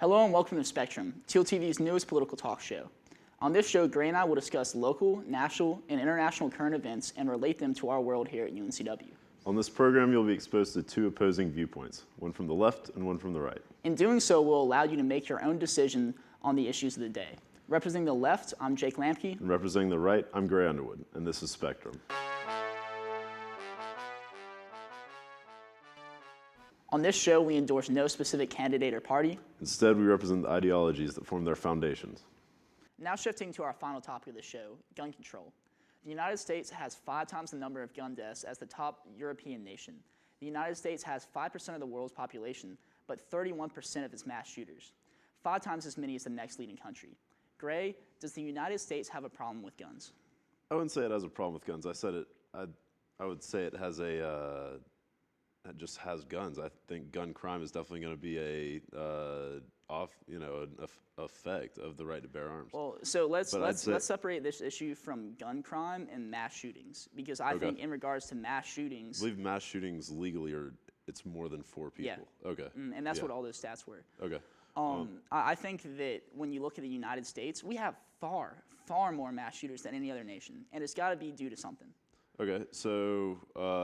Hello and welcome to Spectrum, TealTV's newest political talk show. On this show, Gray and I will discuss local, national, and international current events and relate them to our world here at UNCW. On this program, you'll be exposed to two opposing viewpoints, one from the left and one from the right. In doing so, we'll allow you to make your own decision on the issues of the day. Representing the left, I'm Jake Lamke. And representing the right, I'm Gray Underwood, and this is Spectrum. On this show, we endorse no specific candidate or party. Instead, we represent the ideologies that form their foundations. Now shifting to our final topic of the show, gun control. The United States has 5 times the number of gun deaths as the top European nation. The United States has 5% of the world's population, but 31% of its mass shooters. 5 times as many as the next leading country. Gray, does the United States have a problem with guns? I wouldn't say it has a problem with guns. I would say it has it just has guns. I think gun crime is definitely going to be an effect of the right to bear arms. Well, so let's separate this issue from gun crime and mass shootings, because I think in regards to mass shootings, I believe mass shootings legally it's more than 4 people. Yeah. Okay. And that's what all those stats were. Okay. I think that when you look at the United States, we have far more mass shooters than any other nation, and it's got to be due to something. Okay, so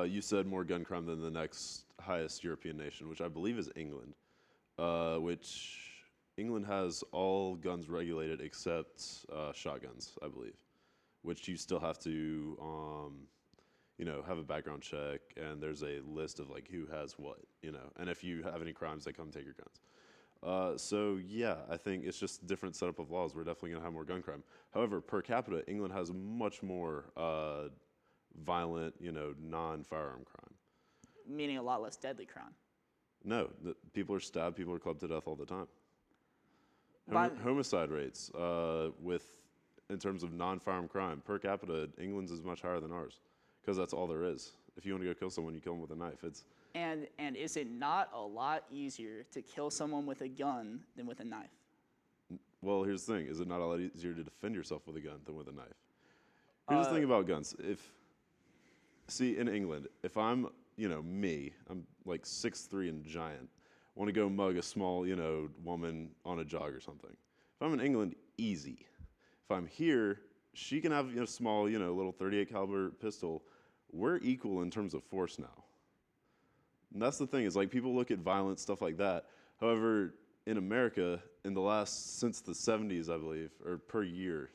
you said more gun crime than the next highest European nation, which I believe is England, which England has all guns regulated except shotguns, I believe, which you still have to, have a background check, and there's a list of like who has what, and if you have any crimes, they come take your guns. So yeah, I think it's just a different setup of laws. We're definitely gonna have more gun crime. However, per capita, England has much more violent, non-firearm crime. Meaning a lot less deadly crime. No, people are stabbed, people are clubbed to death all the time. Homicide rates, in terms of non-firearm crime, per capita, England's is much higher than ours, because that's all there is. If you want to go kill someone, you kill them with a knife. And is it not a lot easier to kill someone with a gun than with a knife? Well, here's the thing: is it not a lot easier to defend yourself with a gun than with a knife? Here's the thing about guns: in England, if I'm, I'm like 6'3" and giant, want to go mug a small, woman on a jog or something. If I'm in England, easy. If I'm here, she can have a small, little 38 caliber pistol. We're equal in terms of force now. And that's the thing, is like people look at violence, stuff like that. However, in America, since the 70s, I believe, or per year,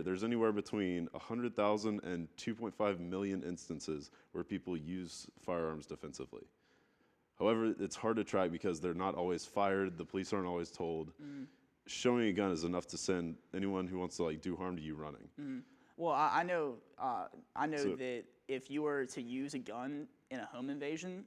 there's anywhere between 100,000 and 2.5 million instances where people use firearms defensively. However, it's hard to track because they're not always fired. The police aren't always told. Showing a gun is enough to send anyone who wants to do harm to you running. Well, I know that if you were to use a gun in a home invasion,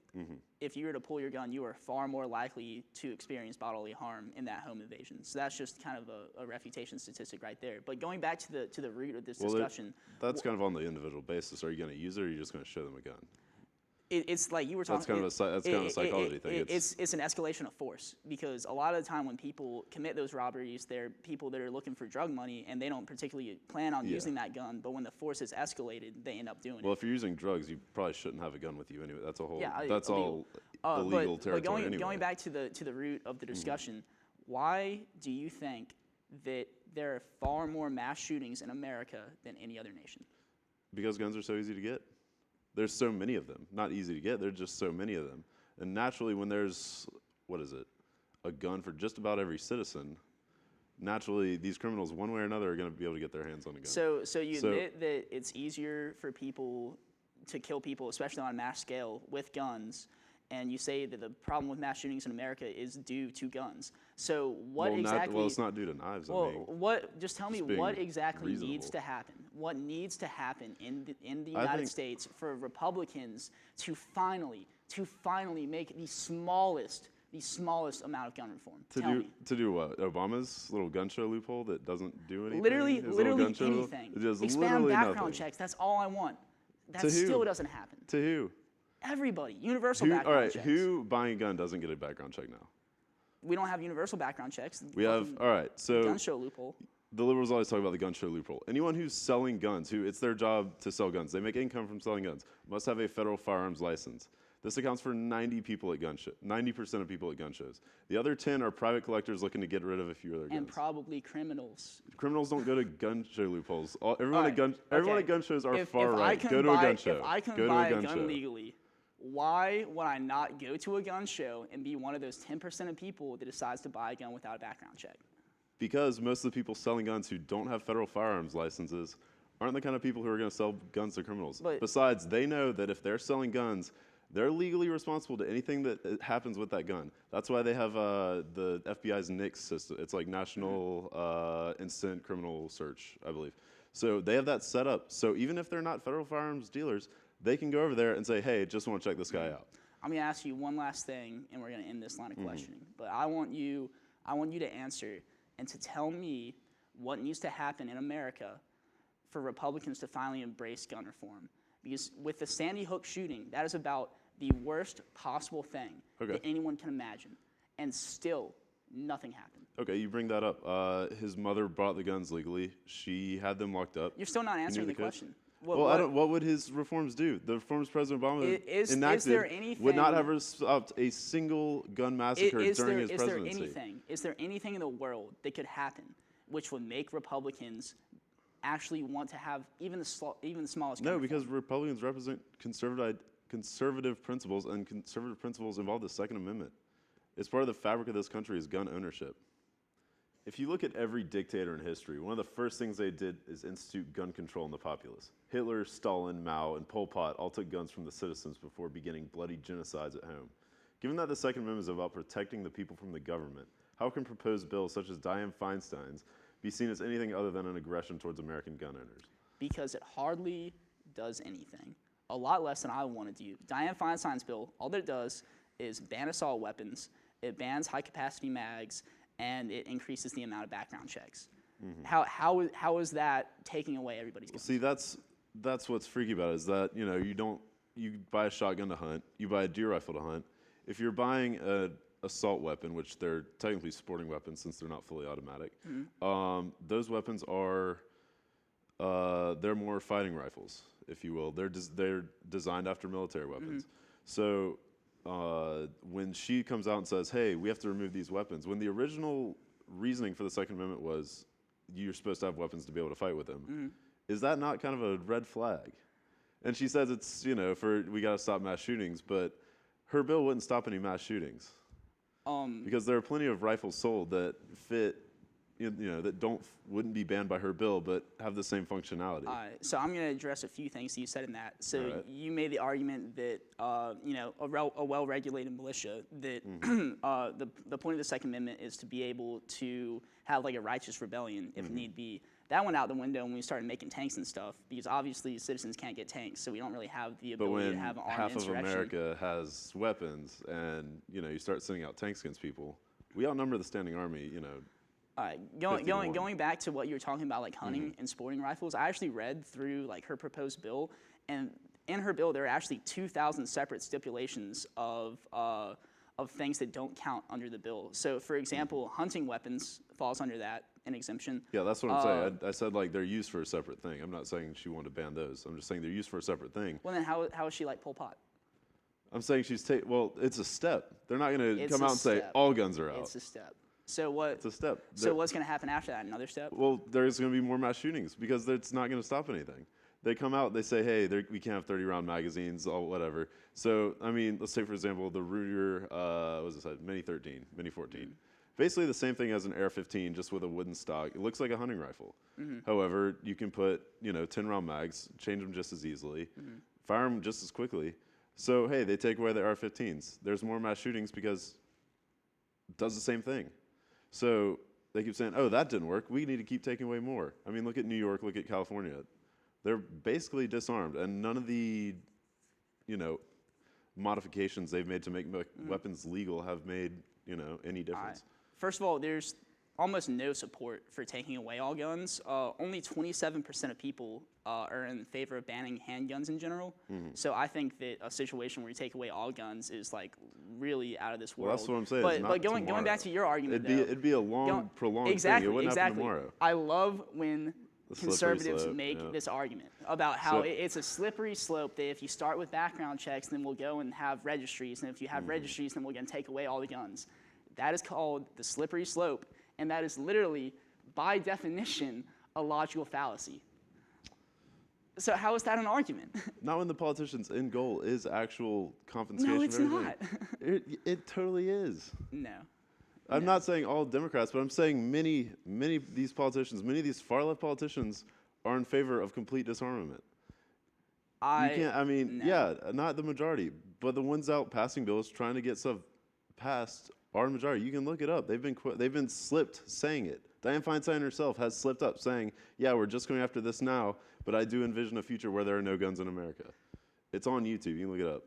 if you were to pull your gun, you are far more likely to experience bodily harm in that home invasion. So that's just kind of a refutation statistic right there. But going back to the root of this discussion, that's kind of on the individual basis. Are you going to use it, or are you just going to show them a gun? It's like you were talking. That's kind of a psychology thing. It's an escalation of force, because a lot of the time when people commit those robberies, they're people that are looking for drug money, and they don't particularly plan on using that gun. But when the force is escalated, they end up doing it. Well, if you're using drugs, you probably shouldn't have a gun with you anyway. That's a whole. That's all illegal territory anyway. Going back to the root of the discussion, why do you think that there are far more mass shootings in America than any other nation? Because guns are so easy to get. There's so many of them. Not easy to get, there's just so many of them. And naturally, when there's, a gun for just about every citizen, naturally, these criminals, one way or another, are going to be able to get their hands on a gun. So you admit that it's easier for people to kill people, especially on a mass scale, with guns, and you say that the problem with mass shootings in America is due to guns. So exactly? It's not due to knives. Just tell me what exactly needs to happen. What needs to happen in the United States for Republicans to finally make the smallest amount of gun reform? To do what? Obama's little gun show loophole that doesn't do anything? Literally anything. Expand background checks. That's all I want. That still doesn't happen. To who? Everybody. Universal background checks. Who buying a gun doesn't get a background check now? We don't have universal background checks. So gun show loophole. The liberals always talk about the gun show loophole. Anyone who's selling guns, it's their job to sell guns, they make income from selling guns, must have a federal firearms license. This accounts for 90% of people at gun shows. The other 10 are private collectors looking to get rid of a few of their guns. And probably criminals. Criminals don't go to gun show loopholes. Everyone Right, at gun shows are far if right. Go to a gun show. If I can buy a gun legally, why would I not go to a gun show and be one of those 10% of people that decides to buy a gun without a background check? Because most of the people selling guns who don't have federal firearms licenses aren't the kind of people who are going to sell guns to criminals. Besides, they know that if they're selling guns, they're legally responsible to anything that happens with that gun. That's why they have the FBI's NICS system. It's like National Instant Criminal Search, I believe. So they have that set up. So even if they're not federal firearms dealers, they can go over there and say, hey, just want to check this guy out. I'm going to ask you one last thing, and we're going to end this line of questioning. But I want you to answer and to tell me what needs to happen in America for Republicans to finally embrace gun reform. Because with the Sandy Hook shooting, that is about the worst possible thing that anyone can imagine. And still, nothing happened. Okay, you bring that up. His mother bought the guns legally. She had them locked up. You're still not answering the question. What would his reforms do? The reforms President Obama enacted would not have stopped a single gun massacre during his presidency. Is there anything in the world that could happen which would make Republicans actually want to have even the smallest? No, because Republicans represent conservative principles, and conservative principles involve the Second Amendment. It's part of the fabric of this country is gun ownership. If you look at every dictator in history, one of the first things they did is institute gun control in the populace. Hitler, Stalin, Mao, and Pol Pot all took guns from the citizens before beginning bloody genocides at home. Given that the Second Amendment is about protecting the people from the government, how can proposed bills such as Dianne Feinstein's be seen as anything other than an aggression towards American gun owners? Because it hardly does anything. A lot less than I want to do. Dianne Feinstein's bill, all that it does is ban assault weapons, it bans high-capacity mags, and it increases the amount of background checks. How is that taking away everybody's guns? See, that's what's freaky about it, is that you buy a shotgun to hunt, you buy a deer rifle to hunt. If you're buying an assault weapon, which they're technically sporting weapons since they're not fully automatic, those weapons are they're more fighting rifles, if you will. They're designed after military weapons. So when she comes out and says, hey, we have to remove these weapons, when the original reasoning for the Second Amendment was you're supposed to have weapons to be able to fight with them, is that not kind of a red flag? And she says it's, we got to stop mass shootings, but her bill wouldn't stop any mass shootings. Because there are plenty of rifles sold that fit, that wouldn't be banned by her bill, but have the same functionality. So I'm going to address a few things that you said in that. So you made the argument that, a well-regulated militia, that the point of the Second Amendment is to be able to have like a righteous rebellion if need be. That went out the window when we started making tanks and stuff, because obviously citizens can't get tanks, so we don't really have the ability to have an armed insurrection. But when half of America has weapons and, you start sending out tanks against people, we outnumber the standing army, All right, going back to what you were talking about, like hunting and sporting rifles, I actually read through like her proposed bill, and in her bill there are actually 2,000 separate stipulations of things that don't count under the bill. So, for example, hunting weapons falls under that, an exemption. Yeah, that's what I'm saying. I said like they're used for a separate thing. I'm not saying she wanted to ban those. I'm just saying they're used for a separate thing. Well, then how is she like Pol Pot? I'm saying it's a step. They're not going to come out and say all guns are out. It's a step. So what? It's a step. So what's going to happen after that? Another step? Well, there's going to be more mass shootings because it's not going to stop anything. They come out, they say, hey, we can't have 30-round magazines, all whatever. So, I mean, let's take, for example, the Ruger, Mini 13, Mini 14. Basically the same thing as an AR-15, just with a wooden stock. It looks like a hunting rifle. However, you can put, 10-round mags, change them just as easily, fire them just as quickly. So, hey, they take away the AR-15s. There's more mass shootings because it does the same thing. So they keep saying, oh, that didn't work. We need to keep taking away more. I mean, look at New York, look at California. They're basically disarmed, and none of the, modifications they've made to make weapons legal have made, any difference. First of all, there's almost no support for taking away all guns. Only 27% of people are in favor of banning handguns in general. So I think that a situation where you take away all guns is like really out of this world. Well, that's what I'm saying. But going back to your argument, it'd be a long, prolonged thing. It wouldn't happen tomorrow. I love when conservatives slope, make yeah. this argument about how it's a slippery slope, that if you start with background checks, then we'll go and have registries, and if you have registries, then we're going to take away all the guns. That is called the slippery slope, and that is literally, by definition, a logical fallacy. So how is that an argument? Not when the politician's end goal is actual confiscation. No, it's of everything. not. It totally is. No. I'm not saying all Democrats, but I'm saying many of these politicians, many of these far-left politicians are in favor of complete disarmament. Yeah, not the majority, but the ones out passing bills trying to get stuff passed are the majority. You can look it up. They've been slipped saying it. Dianne Feinstein herself has slipped up saying, yeah, we're just going after this now, but I do envision a future where there are no guns in America. It's on YouTube. You can look it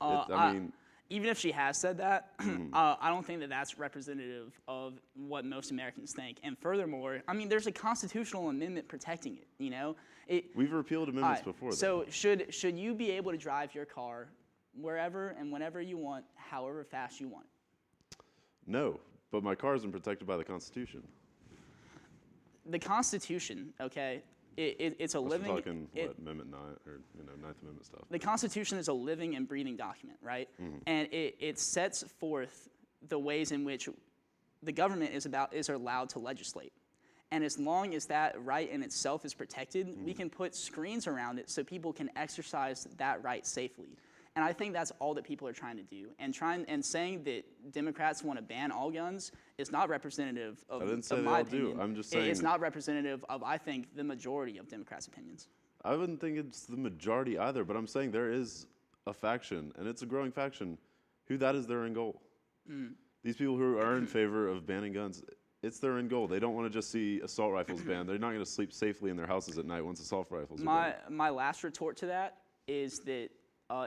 up. Even if she has said that, I don't think that that's representative of what most Americans think. And furthermore, there's a constitutional amendment protecting it. You know, we've repealed amendments before. So should you be able to drive your car wherever and whenever you want, however fast you want? No, but my car isn't protected by the Constitution. The Constitution, okay, it's a living. We're talking Amendment 9 or Ninth Amendment stuff. The Constitution is a living and breathing document, right? And it sets forth the ways in which the government is allowed to legislate. And as long as that right in itself is protected, we can put screens around it so people can exercise that right safely. And I think that's all that people are trying to do. And saying that Democrats want to ban all guns is not representative of, I didn't say of they my all opinion. do. I'm just saying it's not representative of, I think, the majority of Democrats' opinions. I wouldn't think it's the majority either, but I'm saying there is a faction, and it's a growing faction, who that is their end goal. These people who are in favor of banning guns, it's their end goal. They don't want to just see assault rifles banned. They're not going to sleep safely in their houses at night once assault rifles are banned. My last retort to that is that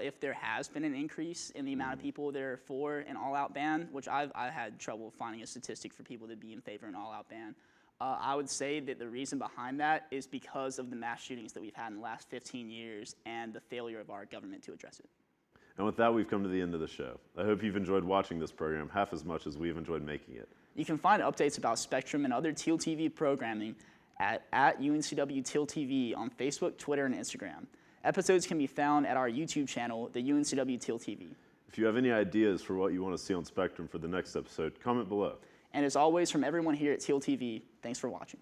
if there has been an increase in the amount of people that are for an all-out ban, which I've had trouble finding a statistic for people to be in favor of an all-out ban, I would say that the reason behind that is because of the mass shootings that we've had in the last 15 years and the failure of our government to address it. And with that, we've come to the end of the show. I hope you've enjoyed watching this program half as much as we've enjoyed making it. You can find updates about Spectrum and other TealTV programming at UNCW TealTV on Facebook, Twitter, and Instagram. Episodes can be found at our YouTube channel, the UNCW TealTV. If you have any ideas for what you want to see on Spectrum for the next episode, comment below. And as always, from everyone here at TealTV, thanks for watching.